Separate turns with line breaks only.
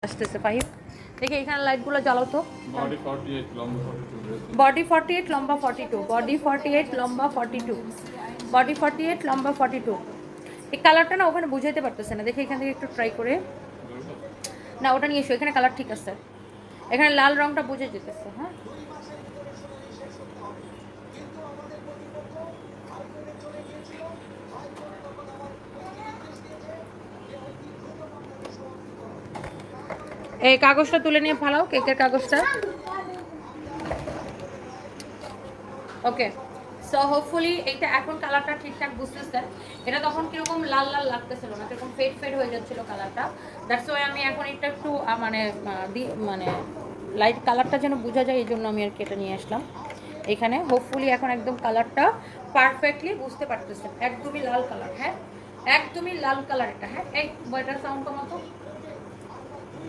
আসতেছে ফাহিম দেখি এখানে লাইটগুলো জ্বালাও তো।
बॉडी 48 लंबा 42
বডি 48 লম্বা 42 বডি 48 লম্বা 42 এই কালারটা না ওখানে বুঝাইতে পারতেছে না, দেখি এখান থেকে একটু ট্রাই করে। না ওটা নিয়ে এসো, এখানে কালার ঠিক আছে, এখানে লাল রংটা বুঝে যেতেছে। হ্যাঁ এই কাগজটা তুলে নিয়ে ফালাও, কেকের কাগজটা। ওকে সো হোপফুলি এইটা এখন কালারটা ঠিকঠাক বুঝতেছেন। এটা তখন কিরকম লাল লাল লাগতেছিল না, কিরকম ফেড ফেড হয়ে যাচ্ছিল কালারটা। দ্যাটস ওয়াই আমি এখন এটা একটু মানে লাইট কালারটা যেন বোঝা যায় এই জন্য আমি আর কেটে নিয়ে আসলাম এখানে। হোপফুলি এখন একদম কালারটা পারফেক্টলি বুঝতে পারতেছেন, একদমই লাল কালার। হ্যাঁ একদমই লাল কালার এটা। হ্যাঁ এই বয়টার সাউন্ড কমাতো।